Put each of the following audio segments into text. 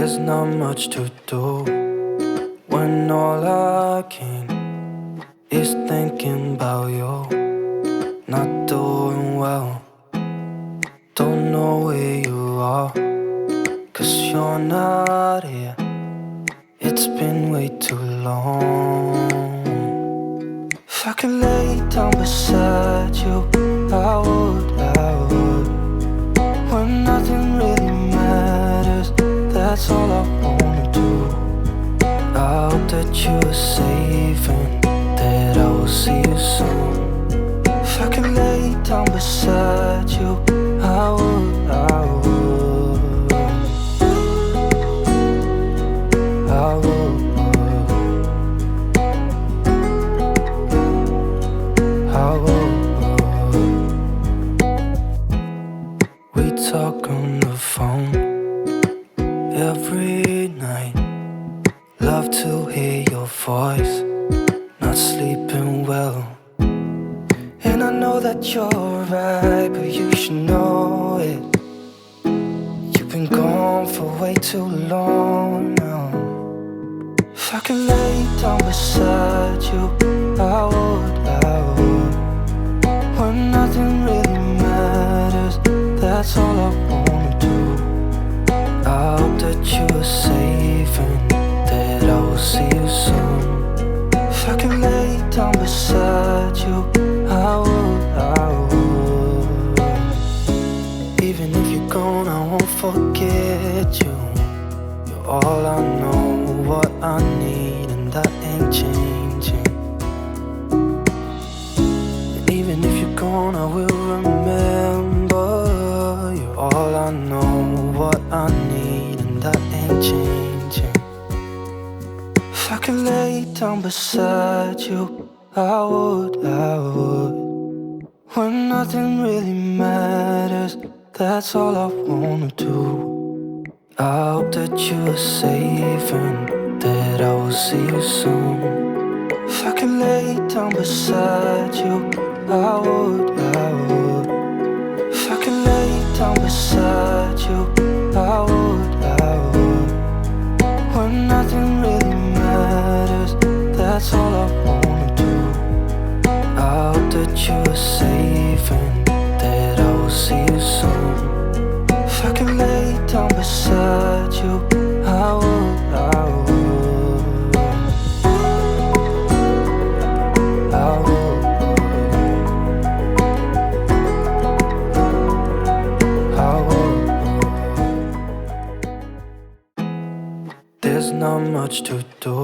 There's not much to do when all I can is thinking about you. Not doing well, don't know where you are, 'cause you're not here. It's been way too long. If I could lay down beside you, I would. When nothing really matters, that's all I wanna do. I hope that you are safe and that I will see you soon. If I could lay down beside you, I would. We talk on the phone every night. Love to hear your voice. Not sleeping well, and I know that you're right, but you should know it. You've been gone for way too long now. If I could lay down beside you, I would. When nothing really matters, that's all I wanna do. I hope that you are safe and that I will see you soon. If I could lay down beside you, I would. Even if you're gone, I won't forget you. You're all I know, what I need, and that ain't changing. And even if you're gone, I will remember. You're all I know, what I need, and that ain't changing. If I could lay down beside you, I would. When nothing really matters, that's all I wanna do. I hope that you are safe and that I will see you soon. If I could lay down beside you, I would. If I could lay down beside you, I would. When nothing really matters, that's all I wanna do. I hope that you are safe and that I will see you soon. If I could lay down beside you, I would. There's not much to do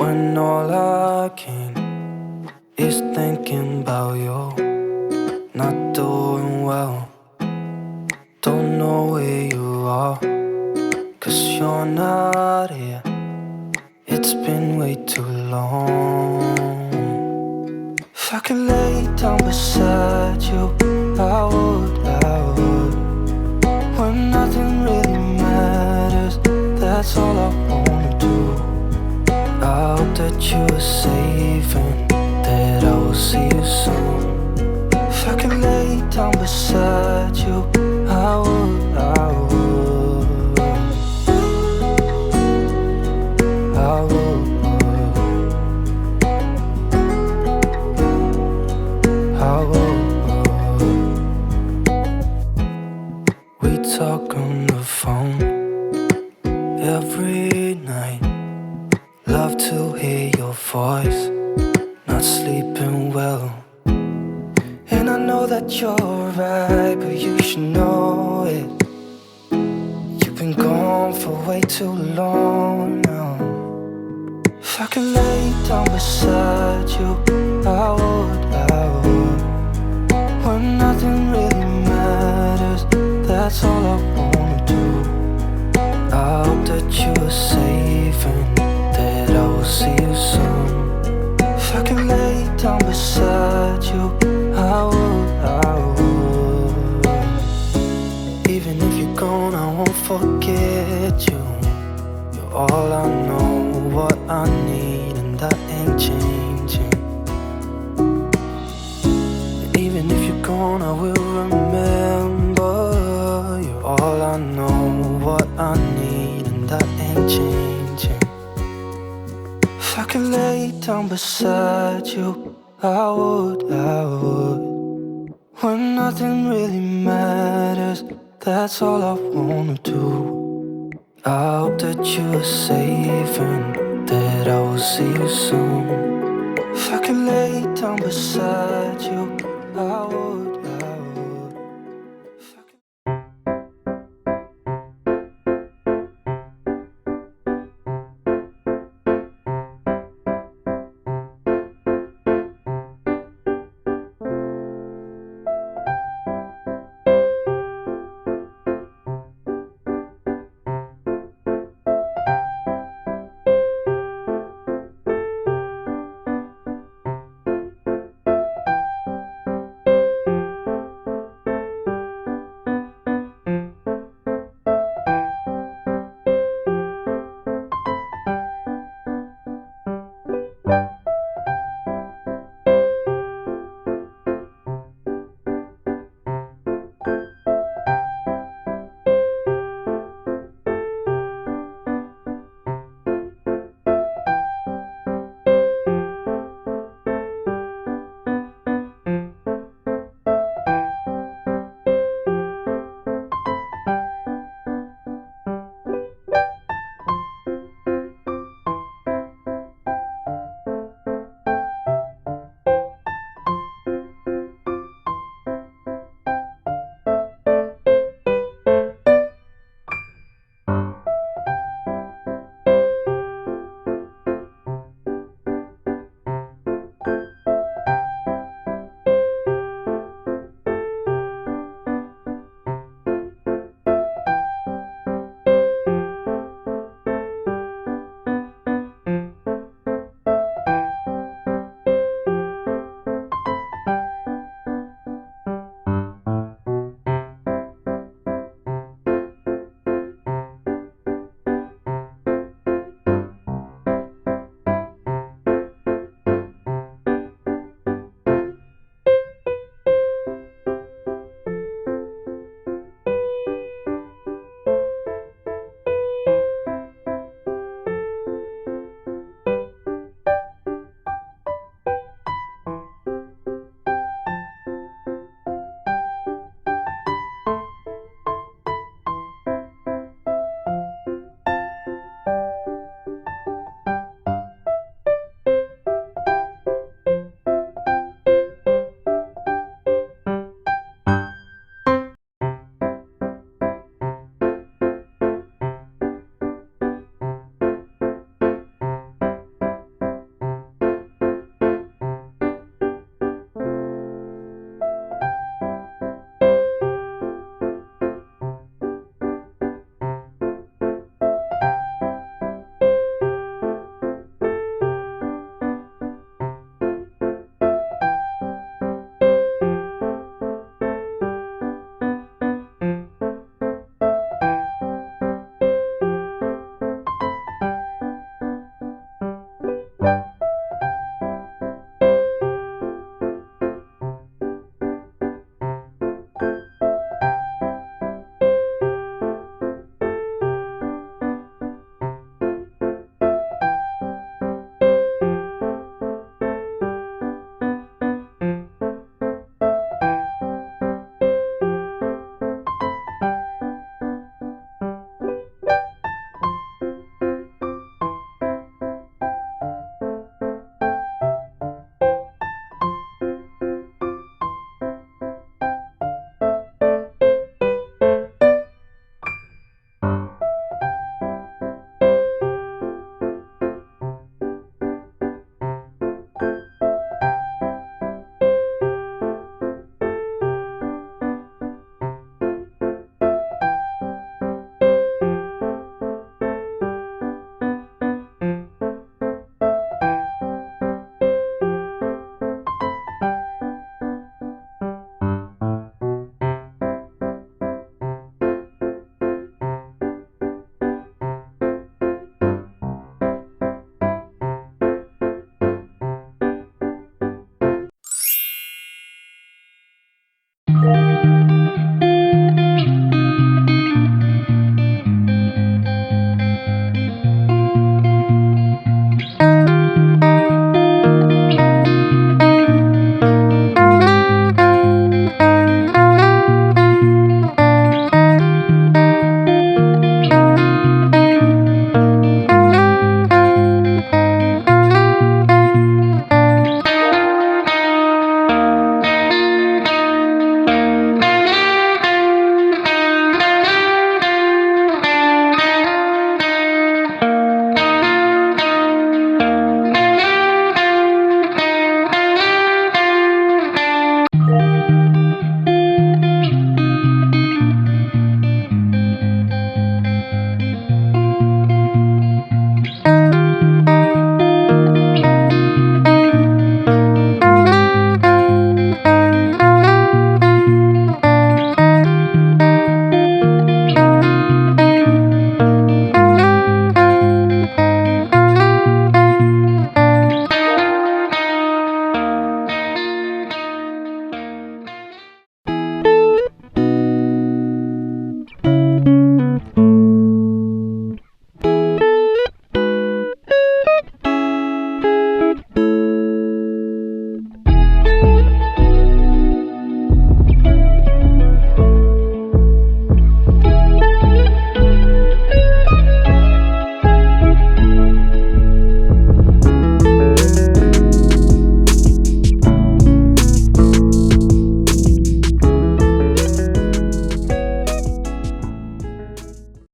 when all I can is thinking about you. Not doing well, don't know where you are, 'cause you're not here. It's been way too long. If I could lay down beside you, I would. When nothing really matters, that's all I wanna do. I hope that you are safe and that I will see you soon. If I could lay down beside you, I would. We talk on the phone every night. Love to hear your voice. Not sleeping well, and I know that you're right, but you should know it. You've been gone for way too long now. If I could lay down beside you, I would. When nothing really matters, that's all I wanna do. I hope that you are safe and that I will see you soon. If I could lay down beside you, I would. Even if you're gone, I won't forget you. You're all I know, what I need, and that ain't changing. And even if you're gone, I will remember. You're all I know, what I need. changing. If I could lay down beside you, I would. When nothing really matters, that's all I wanna do. I hope that you are safe and that I will see you soon. If I could lay down beside you, I would.